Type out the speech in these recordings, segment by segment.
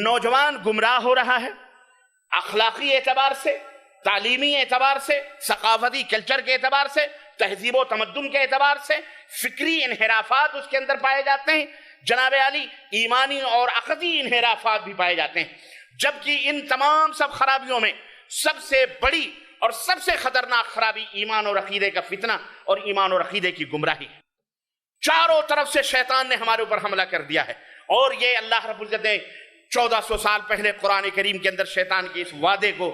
नौजवान गुमराह हो रहा है, अखलाकी एतबार से, तालीमी एतबार से, सकाफती कल्चर के एतबार से, तहजीब व तमद्दुन के एतबार से फिक्री इन्हिराफात उसके अंदर पाए जाते हैं, जनाब अली ईमानी और अक़दी इन्हिराफात भी पाए जाते हैं। जबकि इन तमाम सब खराबियों में सबसे बड़ी और सबसे खतरनाक खराबी ईमान और अकीदे का फितना और ईमान और अकीदे की गुमराही है। चारों तरफ से शैतान ने हमारे ऊपर हमला कर दिया है, और ये अल्लाह रब्बुल इज्जत ने 1400 साल पहले कुरान करीम के अंदर शैतान के इस वादे को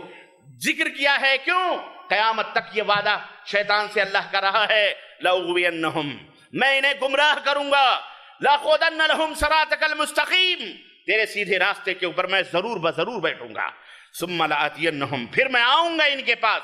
जिक्र किया है। क्यों? क़यामत तक ये वादा शैतान से अल्लाह का रहा है, लउग़वियन्नहुम, मैं इन्हें गुमराह करूंगा, लअक़उदन्न लहुम सिरातकल मुस्तक़ीम, तेरे सीधे रास्ते के ऊपर मैं जरूर बजरूर बैठूंगा, सुम्मा लआतियन्नहुम, फिर मैं आऊंगा इनके पास,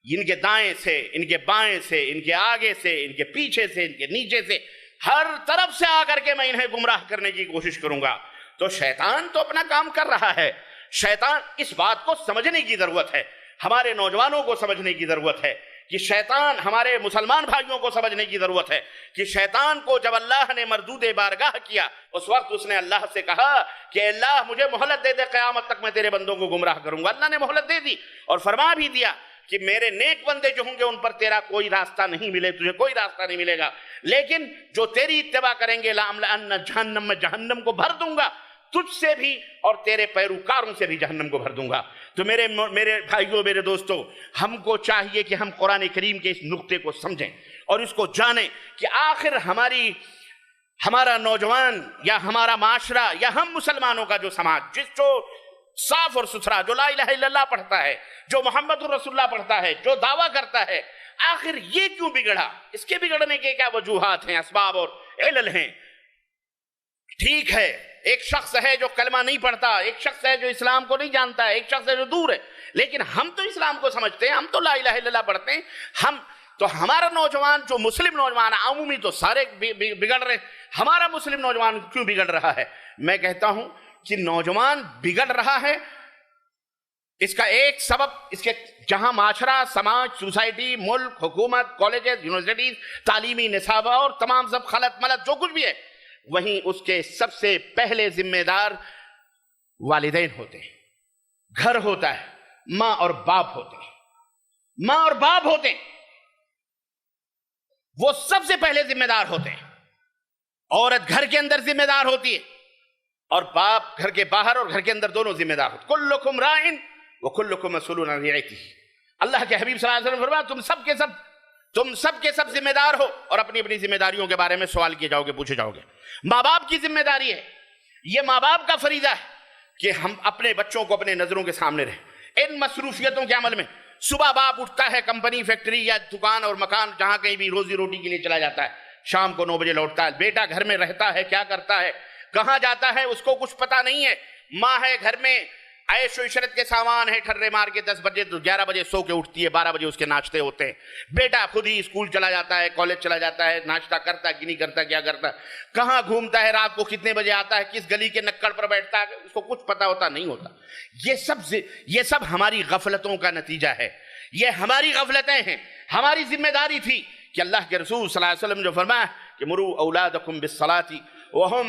इनके दाएं से, इनके बाएं से, इनके आगे से, इनके पीछे से, इनके नीचे से, हर तरफ से आकर के मैं इन्हें गुमराह करने की कोशिश करूंगा। तो शैतान तो अपना काम कर रहा है। शैतान, इस बात को समझने की जरूरत है, हमारे नौजवानों को समझने की जरूरत है कि शैतान, हमारे मुसलमान भाइयों को समझने की जरूरत है कि शैतान को जब अल्लाह ने मरदूद बारगाह किया, उस वक्त उसने अल्लाह से कहा कि अल्लाह मुझे मोहलत दे दे, क़यामत तक मैं तेरे बंदों को गुमराह करूंगा। अल्लाह ने मोहलत दे दी और फरमा भी दिया कि मेरे नेक बंदे जो होंगे उन पर तेरा कोई रास्ता नहीं मिले, तुझे कोई रास्ता नहीं मिलेगा, लेकिन जो तेरी इत्तिबा करेंगे लाअम्लअन्न जहन्नम, में जहन्नम को भर दूंगा, तुझसे भी और तेरे पैरोकारों से भी जहन्नम को भर दूंगा। तो मेरे भाइयों, मेरे दोस्तों, हमको चाहिए कि हम कुरान करीम के इस नुक्ते को समझें और इसको जानें कि आखिर हमारा नौजवान या हमारा माशरा या हम मुसलमानों का जो समाज, जो साफ और सुथरा, जो ला इलाहा इल्लल्लाह पढ़ता है, जो मोहम्मदुर रसूलुल्लाह पढ़ता है, जो दावा करता है, आखिर ये क्यों बिगड़ा? इसके बिगड़ने के क्या वजूहात हैं, असबाब और इल्ल हैं? ठीक है, एक शख्स है जो कलमा नहीं पढ़ता, एक शख्स है जो इस्लाम को नहीं जानता है, एक शख्स है जो दूर है, लेकिन हम तो इस्लाम को समझते हैं, हम तो ला इलाहा इल्लल्लाह पढ़ते हैं। हम तो, हमारा नौजवान जो मुस्लिम नौजवान आमूमी तो सारे बिगड़ रहे, हमारा मुस्लिम नौजवान क्यों बिगड़ रहा है? मैं कहता हूं कि नौजवान बिगड़ रहा है, इसका एक सबब, इसके जहां माशरा, समाज, सोसाइटी, मुल्क, हुकूमत, कॉलेजेस, यूनिवर्सिटीज, तालीमी निसाब और तमाम सब खलत मलत जो कुछ भी है, वहीं उसके सबसे पहले जिम्मेदार वालिदैन होते हैं, घर होता है, मां और बाप होते हैं, मां और बाप होते हैं, वो सबसे पहले जिम्मेदार होते हैं। औरत घर के अंदर जिम्मेदार होती है और बाप घर के बाहर और घर के अंदर दोनों जिम्मेदार होते। कुल्लुकुम राइन व कुल्लुकुम मसऊलुन अन रइयतिही, अल्लाह के हबीब सल्लल्लाहु अलैहि वसल्लम फरमाया, तुम सब के सब जिम्मेदार हो और अपनी अपनी जिम्मेदारियों के बारे में सवाल किए जाओगे, पूछे जाओगे। माँ बाप की जिम्मेदारी है, यह माँ बाप का फरीजा है कि हम अपने बच्चों को अपने नजरों के सामने रहे। इन मसरूफियतों के अमल में सुबह बाप उठता है, कंपनी, फैक्ट्री या दुकान और मकान, जहां कहीं भी रोजी रोटी के लिए चला जाता है, शाम को 9 बजे लौटता है। बेटा घर में रहता है, क्या करता है, कहां जाता है, उसको कुछ पता नहीं है। माँ है घर में, ऐश व इशरत के सामान है, ठर्रे मार के 10 बजे 11 बजे सो के उठती है, 12 बजे उसके नाश्ते होते हैं। बेटा खुद ही स्कूल चला जाता है, कॉलेज चला जाता है, नाश्ता करता है कि नहीं करता, क्या करता है, कहाँ घूमता है, रात को कितने बजे आता है, किस गली के नक्कड़ पर बैठता है, उसको कुछ पता होता नहीं होता। ये सब हमारी गफलतों का नतीजा है, ये हमारी गफलतें हैं। हमारी जिम्मेदारी थी कि अल्लाह के रसूल सल्लल्लाहु अलैहि वसल्लम जो फरमाया कि मुरू औलादकुम बिस्सलाती वहुम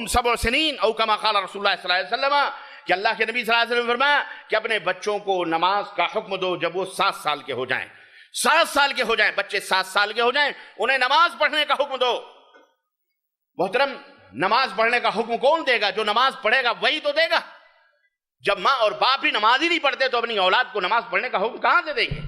सबअ सिनीन औ कमा क़ाल रसूलुल्लाह सल्लल्लाहु अलैहि वसल्लम, कि अल्लाह के नबी सल्लल्लाहु अलैहि वसल्लम फरमाया कि अपने बच्चों को नमाज का हुक्म दो जब वो 7 साल के हो जाएं। 7 साल के हो जाएं, बच्चे 7 साल के हो जाएं, उन्हें नमाज पढ़ने का हुक्म दो। मोहतरम, नमाज पढ़ने का हुक्म कौन देगा? जो नमाज पढ़ेगा वही तो देगा। जब माँ और बाप भी नमाज ही नहीं पढ़ते तो अपनी औलाद को नमाज पढ़ने का हुक्म कहां से देंगे?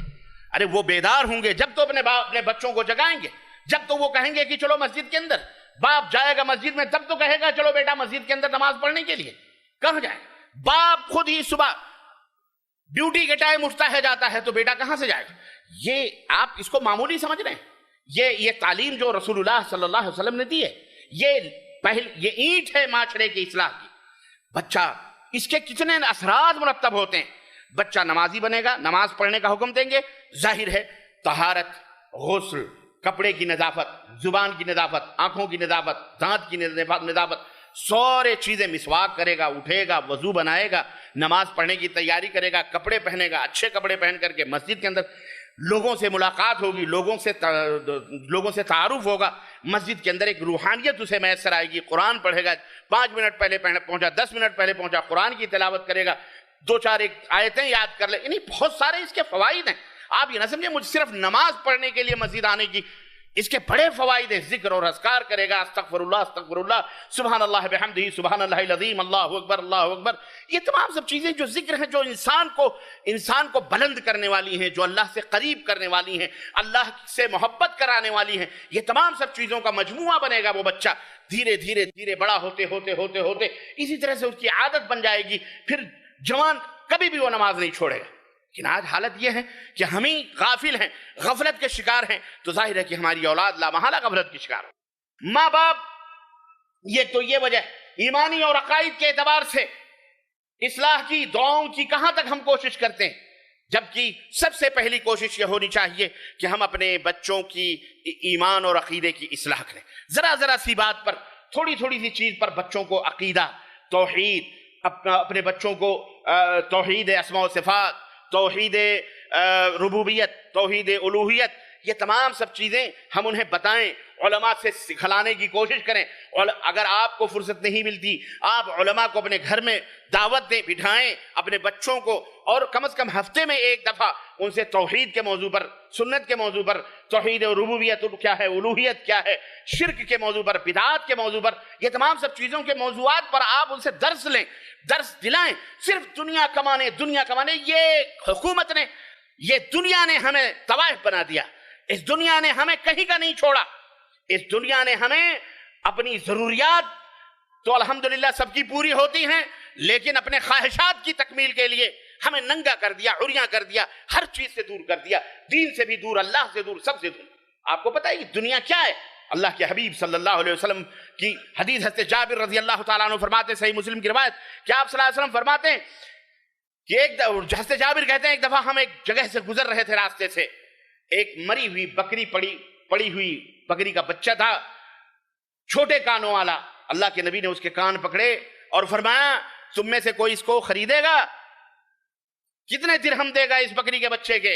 अरे वो बेदार होंगे जब तो अपने बच्चों को जगाएंगे, जब तो वो कहेंगे कि चलो मस्जिद के अंदर। बाप जाएगा मस्जिद में तब तो कहेगा चलो बेटा मस्जिद के अंदर नमाज पढ़ने के लिए। कहां जाए? बाप खुद ही सुबह ड्यूटी के टाइम उठता है, जाता है, तो बेटा कहां से जाएगा? ये आप इसको मामूली समझ रहे हैं? ये तालीम जो रसूलुल्लाह सल्लल्लाहु अलैहि वसल्लम ने दी है, ये ईंट है माशरे की इस्लाह की। बच्चा, इसके कितने असरात मुरत्तब होते हैं। बच्चा नमाजी बनेगा, नमाज पढ़ने का हुक्म देंगे, जाहिर है तहारत, गुस्ल, कपड़े की नजाफत, जुबान की नजाफत, आंखों की नजाफत, दांत की नजाफत, सारे चीजें मिसवाक करेगा, उठेगा, वजू बनाएगा, नमाज पढ़ने की तैयारी करेगा, कपड़े पहनेगा, अच्छे कपड़े पहन करके मस्जिद के अंदर। लोगों से मुलाकात होगी, लोगों से तारुफ होगा, मस्जिद के अंदर एक रूहानियत उसे मैसर आएगी, कुरान पढ़ेगा, 5 मिनट पहले पहुंचा, 10 मिनट पहले पहुंचा, कुरान की तिलावत करेगा, 2-4 एक आयतें याद कर ले। यानी बहुत सारे इसके फवाइद हैं। आप ये ना समझे मुझे सिर्फ नमाज पढ़ने के लिए मस्जिद आने की, इसके बड़े फवाइद हैं। जिक्र और अज़कार करेगा, अस्तगफिरुल्लाह अस्तगफिरुल्लाह, सुभानअल्लाह बिहम्दिही सुभानअल्लाहिल अज़ीम, अल्लाहु अकबर अल्लाहु अकबर। ये तमाम सब चीजें जो जिक्र हैं, जो इंसान को बुलंद करने वाली हैं, जो अल्लाह से करीब करने वाली हैं, अल्लाह से मोहब्बत कराने वाली हैं, ये तमाम सब चीजों का मजमुआ बनेगा वो बच्चा। धीरे धीरे धीरे बड़ा होते होते होते होते इसी तरह से उसकी आदत बन जाएगी, फिर जवान कभी भी वो नमाज नहीं छोड़ेगा। लेकिन आज हालत यह है कि हम ही गाफिल हैं, गफलत के शिकार हैं, तो जाहिर है कि हमारी औलाद लामहला गफलत की शिकार हो। माँ बाप, ये वजह ईमानी और अकाइद के एतबार से इस्लाह की, दुआओं की कहां तक हम कोशिश करते हैं, जबकि सबसे पहली कोशिश ये होनी चाहिए कि हम अपने बच्चों की ईमान और अकीदे की इस्लाह करें। जरा जरा सी बात पर, थोड़ी थोड़ी सी चीज पर बच्चों को अकीदा, तौहीद, अपने बच्चों को तौहीद अस्मा व सिफात, तौहीद रुबूबियत, तौहीद उलूहियत, ये तमाम सब चीजें हम उन्हें बताएं, उलमा से सिखलाने की कोशिश करें। और अगर आपको फुर्सत नहीं मिलती, आप उलमा को अपने घर में दावत दें, बिठाएं अपने बच्चों को, और कम से कम हफ्ते में एक दफा उनसे तौहीद के मौजू पर, सुन्नत के मौजू पर, तौहीद रुबूबियत क्या है, उलूहियत क्या है, शिर्क के मौजू पर, बिदात के मौजू पर, ये तमाम सब चीजों के मौजूआत पर आप उनसे दर्स लें, दर्स दिलाएं। सिर्फ दुनिया कमाने, ये हुकूमत ने, ये दुनिया ने हमें तबाह बना दिया। इस दुनिया ने हमें कहीं का नहीं छोड़ा। इस दुनिया ने हमें अपनी जरूरियात तो अल्हम्दुलिल्लाह सबकी पूरी होती हैं, लेकिन अपने ख्वाहिशात की तकमील के लिए हमें नंगा कर दिया, उरिया कर दिया, हर चीज से दूर कर दिया, दीन से भी दूर, अल्लाह से दूर, सबसे दूर। आपको पता है कि दुनिया क्या है? अल्लाह के हबीब सल्लल्लाहु अलैहि वसल्लम की हदीस हज़रत जाबिर रज़ी अल्लाह तआला अन्हु फरमाते, सही मुस्लिम की रिवायत, कि आप सल्लल्लाहु अलैहि वसल्लम फरमाते हैं कि हज़रत जाबिर कहते हैं, एक दफा हम एक जगह से गुजर रहे थे, रास्ते से एक मरी हुई बकरी, पड़ी हुई बकरी का बच्चा था, छोटे कानों वाला। अल्लाह के नबी ने उसके कान पकड़े और फरमाया, तुम में से कोई इसको खरीदेगा? कितने दिरहम देगा इस बकरी के बच्चे के?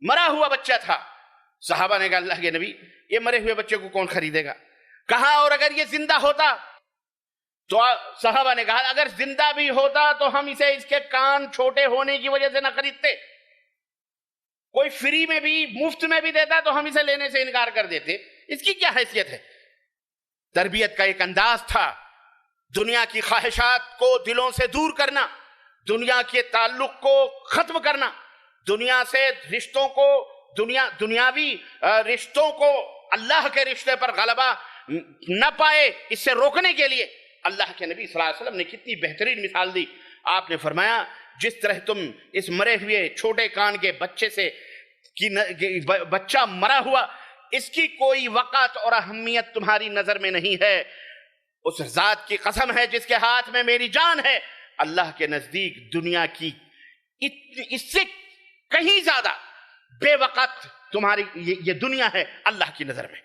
मरा हुआ बच्चा था। सहाबा ने कहा, अल्लाह के नबी, ये मरे हुए बच्चे को कौन खरीदेगा? कहा, और अगर ये जिंदा होता? तो सहाबा ने कहा, अगर जिंदा भी होता तो हम इसे इसके कान छोटे होने की वजह से ना खरीदते। कोई फ्री में भी, मुफ्त में भी देता तो हम इसे लेने से इनकार कर देते। इसकी क्या हैसियत है? तरबियत का एक अंदाज था, दुनिया की ख्वाहिशात को दिलों से दूर करना, दुनिया के ताल्लुक को खत्म करना, दुनिया से रिश्तों को, दुनियावी रिश्तों को अल्लाह के रिश्ते पर गलबा न पाए, इससे रोकने के लिए अल्लाह के नबी सल्लल्लाहु अलैहि वसल्लम ने कितनी बेहतरीन मिसाल दी। आपने फरमाया, जिस तरह तुम इस मरे हुए छोटे कान के बच्चे से बच्चा मरा हुआ, इसकी कोई वक़्त और अहमियत तुम्हारी नजर में नहीं है, उस जात की कसम है जिसके हाथ में मेरी जान है, अल्लाह के नजदीक दुनिया की इससे कहीं ज्यादा बेवक़्त तुम्हारी ये दुनिया है अल्लाह की नजर में।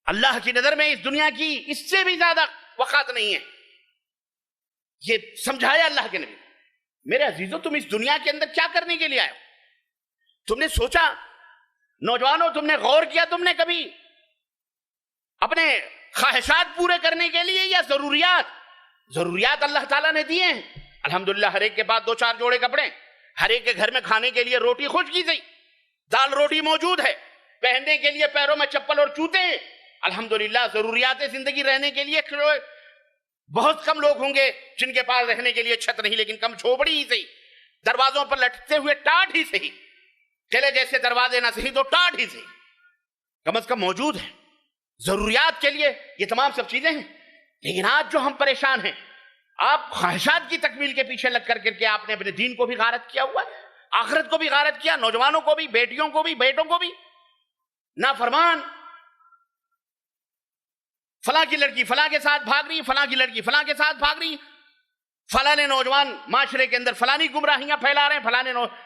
अल्लाह की नजर में इस दुनिया की इससे भी ज्यादा वक़्त नहीं है। ये समझाया अल्लाह के नबी। मेरे अजीजों, तुम इस दुनिया के अंदर क्या करने के लिए आए हो? तुमने सोचा? नौजवानों, तुमने गौर किया? तुमने कभी अपने ख्वाहिशात पूरे करने के लिए, या जरूरियात अल्लाह ताला ने दिए हैं। अल्हम्दुलिल्लाह, हर एक के पास 2-4 जोड़े कपड़े, हर एक के घर में खाने के लिए रोटी खुश की गई, दाल रोटी मौजूद है, पहनने के लिए पैरों में चप्पल और जूते। अल्हम्दुलिल्लाह, जरूरियात जिंदगी रहने के लिए बहुत कम लोग होंगे जिनके पास रहने के लिए छत नहीं, लेकिन कम झोपड़ी ही सही, दरवाजों पर लटकते हुए टाट ही सही, चले जैसे दरवाजे ना सही तो टाट ही सही, कम से कम मौजूद है। जरूरियात के लिए ये तमाम सब चीजें हैं। लेकिन आज जो हम परेशान हैं, आप ख्वाहिशात की तकमील के पीछे लग करके आपने अपने दीन को भी गारत किया हुआ है, आखिरत को भी गारत किया, नौजवानों को भी, बेटियों को भी, बेटों को भी। ना फरमान, फलां की लड़की फलां के साथ भाग रही, फलां की लड़की फलां के साथ भाग रही, फलाने नौजवान माशरे के अंदर फलानी गुमराहियां फैला रहे हैं,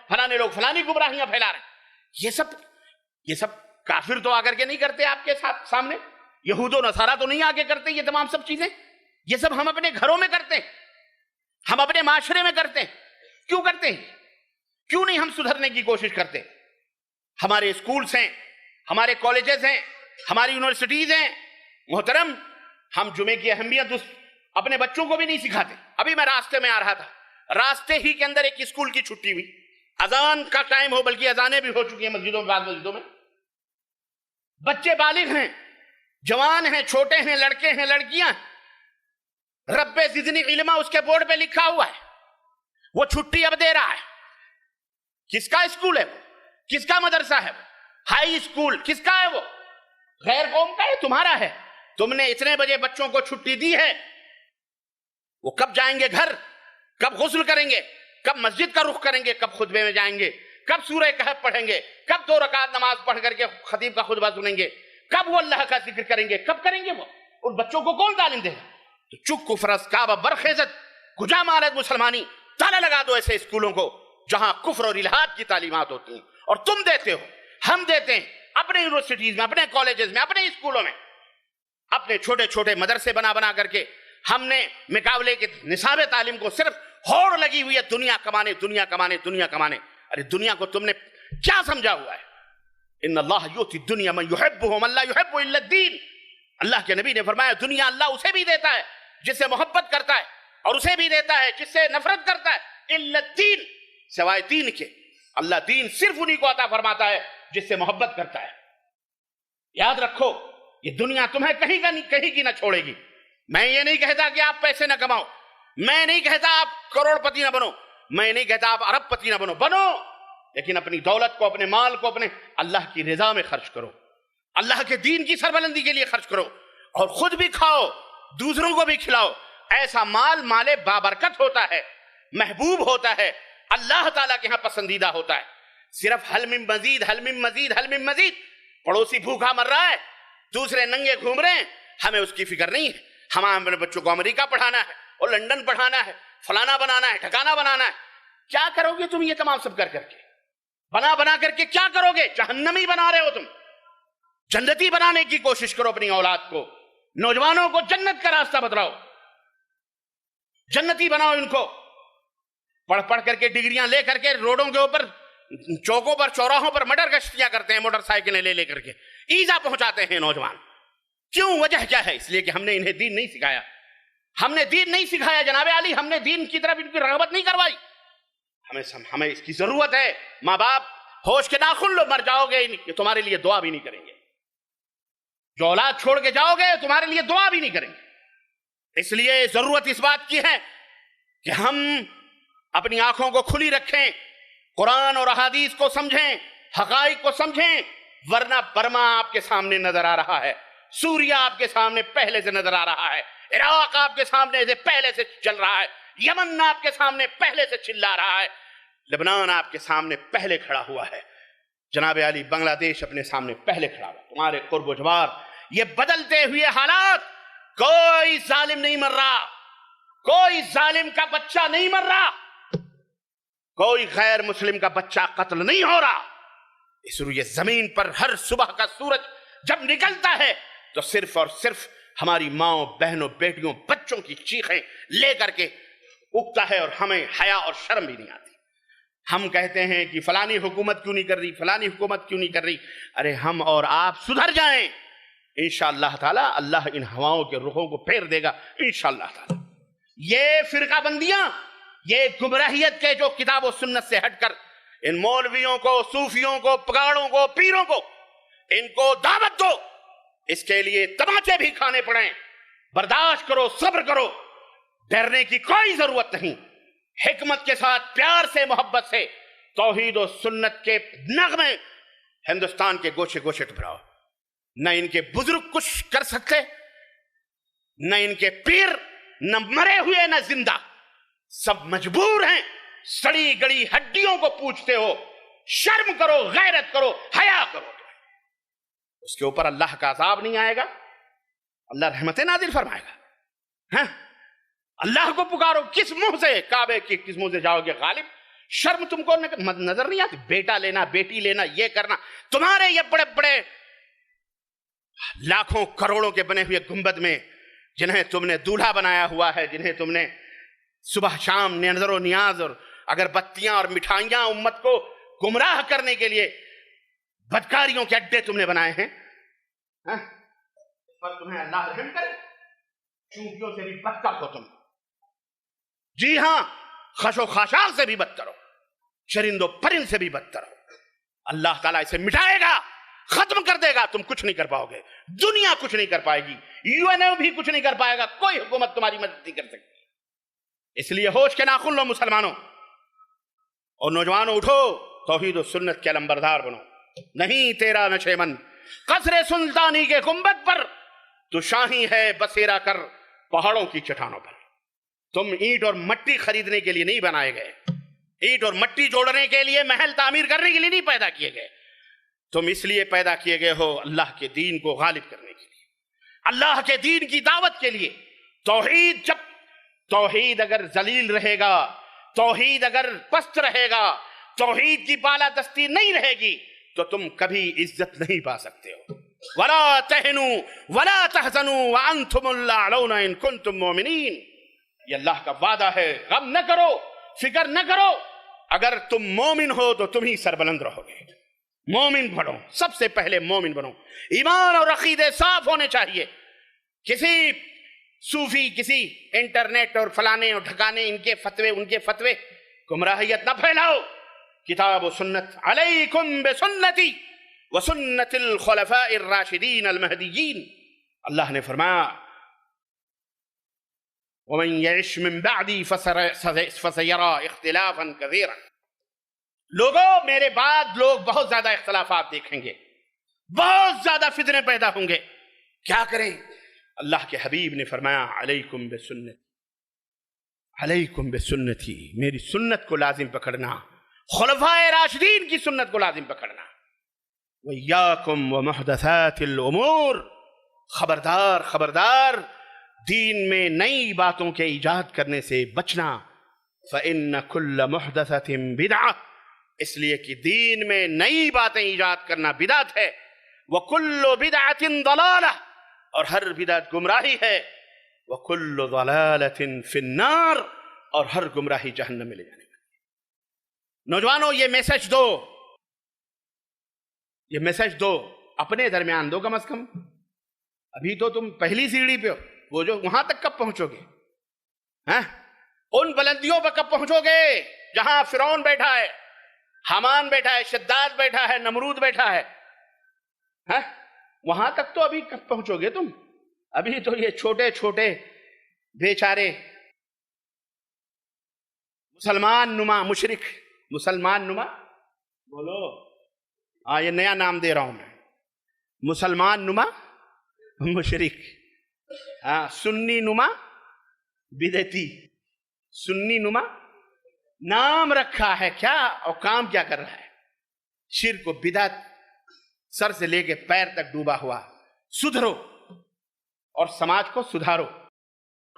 फलाने लोग फलानी गुमराहियां फैला रहे हैं। ये सब काफिर तो आकर के नहीं करते आपके साथ सामने, यहूदो नसारा तो नहीं आके करते ये तमाम सब चीजें। ये सब हम अपने घरों में करते हैं, हम अपने माशरे में करते हैं। क्यों करते हैं? क्यों नहीं हम सुधरने की कोशिश करते? ہمارے اسکولز ہیں، ہمارے کالجز ہیں، ہماری یونیورسٹیز ہیں. محترم، ہم جمعے کی اہمیت اپنے بچوں کو بھی نہیں سکھاتے. ابھی میں راستے میں آ رہا تھا، راستے ہی کے اندر ایک اسکول کی چھٹی ہوئی. اذان کا ٹائم ہو، بلکہ اذانیں بھی ہو چکی ہیں مسجدوں میں، بعض مسجدوں میں. بچے بالغ ہیں، جوان ہیں، چھوٹے ہیں، لڑکے ہیں، لڑکیاں ہیں. رب زدنی علما اس کے بورڈ پہ لکھا ہوا ہے. وہ چھٹی اب دے رہا ہے. کس کا اسکول ہے وہ؟ کس کا مدرسہ ہے وہ؟ ہائی اسکول کس کا ہے وہ؟ غیر قوم کا ہے؟ تمہارا ہے. تم نے اتنے بجے بچوں کو چھٹی دی ہے، وہ کب جائیں گے گھر؟ کب غسل کریں گے؟ کب مسجد کا رخ کریں گے؟ کب خطبے میں جائیں گے؟ کب سورہ کہف پڑھیں گے؟ کب 2 رکعت نماز پڑھ کر کے خطیب کا خطبہ سنیں گے؟ کب وہ اللہ کا ذکر کریں گے؟ کب کریں گے وہ؟ ان بچوں کو کون تعلیم دے گا؟ تو چک کفرس کعبہ برخیزت کجا مارد مسلمانی، تالا لگا دو ایسے اسکولوں کو جہاں کفر اور الہاد کی تعلیمات ہوتی ہیں. اور تم دیتے ہو، ہم دیتے ہیں اپنے یونیورسٹیز میں، اپنے کالجز میں، اپنے اسکولوں میں، اپنے چھوٹے چھوٹے مدرسے بنا بنا کر کے ہم نے مقابلے کے نصاب تعلیم کو صرف ہوڑ لگی ہوئی ہے دنیا کمانے، دنیا کمانے، دنیا کمانے. ارے دنیا کو تم نے کیا سمجھا ہوا ہے؟ ان اللہ یؤتی الدنیا من یحبہ من لا یحب الا الدین. اللہ کے نبی نے فرمایا دنیا اللہ اسے بھی دیتا ہے جس سے محبت کرتا ہے، اور اسے بھی دیتا ہے جس سے نفرت کرتا ہے. الا الدین، سوائے دین کے. اللہ دین صرف انہی کو عطا فرماتا ہے جس سے محبت کرتا ہے. یاد رکھو، یہ دنیا تمہیں کہیں کی نہ چھوڑے گی. میں یہ نہیں کہتا کہ آپ پیسے نہ کماؤ، میں نہیں کہتا آپ کروڑ پتی نہ بنو، میں نہیں کہتا آپ ارب پتی نہ بنو، لیکن اپنی دولت کو، اپنے مال کو اپنے اللہ کی رضا میں خرچ کرو، اللہ کے دین کی سربلندی کے لیے خرچ کرو، اور خود بھی کھاؤ، دوسروں کو بھی کھلاؤ. ایسا مال بابرکت ہوتا ہے، محبوب ہوتا ہے، اللہ تعالیٰ کے ہاں پسندیدہ ہوتا ہے. صرف حل من مزید، حل من مزید، حل من مزید. پڑوسی بھوکا مر رہا ہے، دوسرے ننگے گھوم رہے ہیں، ہمیں اس کی فکر نہیں ہے. ہمیں اپنے بچوں کو امریکہ پڑھانا ہے، اور لندن پڑھانا ہے، فلانا بنانا ہے، ٹھکانا بنانا ہے. کیا کرو گے تم یہ تمام سب کر کے؟ بنا کر کے کیا کرو گے؟ جہنمی بنا رہے ہو تم. جنتی بنانے کی کوشش کرو اپنی اولاد کو. نوجوانوں کو جنت کا راستہ بتلاؤ، جنتی بناؤ ان کو. پڑھ کر کے ڈگریاں لے کر کے روڈوں کے اوپر، چوکوں پر، چوراہوں پر مٹر گشتیاں کرتے ہیں، موٹر سائیکلیں لے کر کے ایذا پہنچاتے ہیں نوجوان. کیوں؟ وجہ کیا ہے؟ اس لیے کہ ہم نے انہیں دین نہیں سکھایا. ہم نے دین نہیں سکھایا جناب علی، ہم نے دین کی طرف ان کی رغبت نہیں کروائی. ہمیں اس کی ضرورت ہے. ماں باپ ہوش کے ناخن لو، مر جاؤ گے تمہارے لیے دعا بھی نہیں کریں گے. جو اولاد چھوڑ کے جاؤ گے تمہارے لیے دعا بھی نہیں کریں گے. اس لیے ضرورت اس بات کی ہے کہ ہم اپنی آنکھوں کو کھلی رکھیں، قرآن اور احادیث کو سمجھیں، حقائق کو سمجھیں. ورنہ برما آپ کے سامنے نظر آ رہا ہے، سوریا آپ کے سامنے پہلے سے نظر آ رہا ہے، عراق آپ کے سامنے سے پہلے سے چل رہا ہے، یمن آپ کے سامنے پہلے سے چلا رہا ہے، لبنان آپ کے سامنے پہلے کھڑا ہوا ہے، جناب علی بنگلہ دیش اپنے سامنے پہلے کھڑا ہوا. تمہارے قرب و جوار یہ بدلتے ہوئے حالات، کوئی ظالم نہیں مر رہا، کوئی ظالم کا بچہ نہیں مر رہا، کوئی غیر مسلم کا بچہ قتل نہیں ہو رہا. اس روئے زمین پر ہر صبح کا سورج جب نکلتا ہے تو صرف اور صرف ہماری ماں، بہنوں، بیٹیوں، بچوں کی چیخیں لے کر کے اگتا ہے، اور ہمیں حیا اور شرم بھی نہیں آتی. ہم کہتے ہیں کہ فلانی حکومت کیوں نہیں کر رہی، فلانی حکومت کیوں نہیں کر رہی. ارے ہم اور آپ سدھر جائیں، انشاءاللہ تعالی اللہ ان ہواؤں کے رخوں کو پھیر دے گا انشاءاللہ تعالی. یہ فرقہ بندیاں، یہ گمراہیت کے جو کتاب و سنت سے ہٹ کر ان مولویوں کو، صوفیوں کو، پگاڑوں کو، پیروں کو، ان کو دعوت دو. اس کے لیے تماچے بھی کھانے پڑیں، برداشت کرو، صبر کرو، ڈرنے کی کوئی ضرورت نہیں. حکمت کے ساتھ، پیار سے، محبت سے توحید و سنت کے نغمے ہندوستان کے گوشے گوشے ٹھہراؤ. نہ ان کے بزرگ کچھ کر سکتے، نہ ان کے پیر، نہ مرے ہوئے نہ زندہ، سب مجبور ہیں. سڑی گڑی ہڈیوں کو پوچھتے ہو. شرم کرو، غیرت کرو، حیا کرو. اس کے اوپر اللہ کا عذاب نہیں آئے گا، اللہ رحمت نازل فرمائے گا. ہاں، اللہ کو پکارو. کس منہ سے کعبے کی کس منہ سے جاؤ گے غالب؟ شرم تم کو نظر نہیں آتی؟ بیٹا لینا، بیٹی لینا، یہ کرنا. تمہارے یہ بڑے بڑے لاکھوں کروڑوں کے بنے ہوئے گنبد میں جنہیں تم نے دولہا بنایا ہوا ہے، جنہیں تم نے صبح شام نظر و نیاز اور اگر بتیاں اور مٹھائیاں امت کو گمراہ کرنے کے لیے بدکاریوں کے اڈے تم نے بنائے ہیں، پر تمہیں اللہ رحم کرے، چونکیوں سے بھی بدتر ہو تم، جی ہاں خش و خاشاک سے بھی بدتر ہو، چرند و پرند سے بھی بدتر ہو۔ اللہ تعالیٰ اسے مٹائے گا، ختم کر دے گا، تم کچھ نہیں کر پاؤ گے، دنیا کچھ نہیں کر پائے گی، UN بھی کچھ نہیں کر پائے گا، کوئی حکومت تمہاری مدد نہیں کر سکتی۔ اس لیے ہوش کے ناخن لو مسلمانوں اور نوجوانوں، اٹھو، توحید و سنت کے علمبردار بنو۔ نہیں تیرا نشے من قصر سلطانی کے گنبد پر، تو شاہی ہے بسیرا کر پہاڑوں کی چٹانوں پر۔ تم اینٹ اور مٹی خریدنے کے لیے نہیں بنائے گئے، اینٹ اور مٹی جوڑنے کے لیے، محل تعمیر کرنے کے لیے نہیں پیدا کیے گئے، تم اس لیے پیدا کیے گئے ہو اللہ کے دین کو غالب کرنے کے لیے، اللہ کے دین کی دعوت کے لیے۔ توحید اگر ذلیل رہے گا، توحید اگر پست رہے گا، توحید کی بالادستی نہیں رہے گی، تو تم کبھی عزت نہیں پا سکتے ہو۔ وَلَا تَهِنُوا وَلَا تَحْزَنُوا وَأَنْتُمُ الْأَعْلَوْنَ إِن كُنتُم مُؤْمِنِينَ۔ یہ اللہ کا وعدہ ہے، غم نہ کرو، فکر نہ کرو، اگر تم مومن ہو تو تم ہی سربلند رہو گے۔ مومن بنو، سب سے پہلے مومن بنو، ایمان اور عقیدے صاف ہونے چاہیے۔ کسی صوفی، کسی انٹرنیٹ اور فلانے اور ٹھکانے، ان کے فتوے گمراہیت نہ پھیلاؤ۔ کتاب و سنت، علیکم بسنتی وسنت الخلفاء الراشدین المہدیین۔ اللہ نے فرمایا ومن یعش من بعدی فسیرى اختلافا کثیرا۔ لوگوں، میرے بعد لوگ بہت زیادہ اختلافات دیکھیں گے، بہت زیادہ فتنے پیدا ہوں گے، کیا کریں؟ اللہ کے حبیب نے فرمایا علیکم بسنت، علیکم بسنتی، میری سنت کو لازم پکڑنا، خلفاء راشدین کی سنت کو لازم پکڑنا۔ وَإِيَّاكُمْ وَمُحْدَثَاتِ الْأُمُورِ، خبردار خبردار، دین میں نئی باتوں کے ایجاد کرنے سے بچنا۔ فَإِنَّ كُلَّ مُحْدَثَةٍ بِدْعَةٍ، اس لیے کہ دین میں نئی باتیں ایجاد کرنا بدعت ہے۔ وَكُلُّ بِدْعَةٍ ضَلَالَةٍ، اور ہر بدعت گمراہی ہے۔ وَكُلُّ ضَلَالَةٍ فِي النَّارِ، اور ہر گمراہی جہنم میں لے جانے والی۔ نوجوانوں، یہ میسج دو، یہ میسج دو، اپنے درمیان دو کم از کم۔ ابھی تو تم پہلی سیڑھی پہ ہو، وہ جو وہاں تک کب پہنچو گے؟ ان بلندیوں پہ کب پہنچو گے جہاں فرعون بیٹھا ہے، حامان بیٹھا ہے، شداد بیٹھا ہے، نمرود بیٹھا ہے؟ وہاں تک تو ابھی کب پہنچو گے تم؟ ابھی تو یہ چھوٹے چھوٹے بیچارے مسلمان نما مشرک، مسلمان نما بولو، یہ نیا نام دے رہا ہوں میں، مسلمان نما مشرک، سنی نما بدعتی، سنی نما نام رکھا ہے کیا اور کام کیا کر رہا ہے؟ شرک و بدعت سر سے لے کے پیر تک ڈوبا ہوا۔ سدھرو اور سماج کو سدھارو،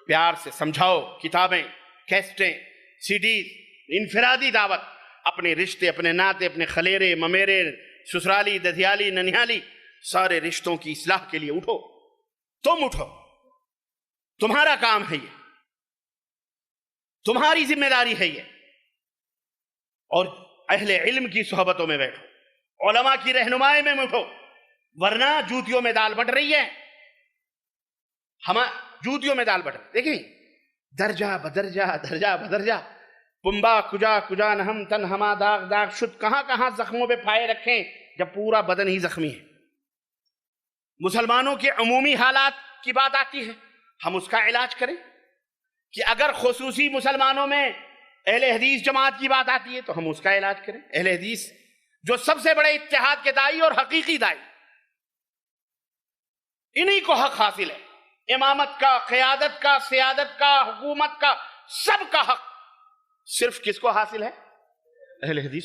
پیار سے سمجھاؤ، کتابیں، کیسٹیں، سیڈیز، انفرادی دعوت، اپنے رشتے، اپنے ناتے، اپنے خلیرے، ممیرے، سسرالی، ددھیالی، ننیالی، سارے رشتوں کی اصلاح کے لیے اٹھو۔ تم اٹھو، تمہارا کام ہے یہ، تمہاری ذمہ داری ہے یہ، اور اہل علم کی صحبتوں میں بیٹھو، علماء کی رہنمائی میں اٹھو، ورنہ جوتیوں میں دال بٹ رہی ہے، جوتیوں میں دال بٹ رہی ہے۔ دیکھیں، درجہ بدرجہ، پنبا کجا کجا نہم تن ہما داغ داغ شد، کہاں کہاں زخموں پہ پھائے رکھیں جب پورا بدن ہی زخمی ہے۔ مسلمانوں کے عمومی حالات کی بات آتی ہے، ہم اس کا علاج کریں، کہ اگر خصوصی مسلمانوں میں اہل حدیث جماعت کی بات آتی ہے تو ہم اس کا علاج کریں۔ اہل حدیث جو سب سے بڑے اتحاد کے دائی اور حقیقی دائی، انہی کو حق حاصل ہے، امامت کا، قیادت کا، سیادت کا، حکومت کا، سب کا حق صرف کس کو حاصل ہے؟ اہل حدیث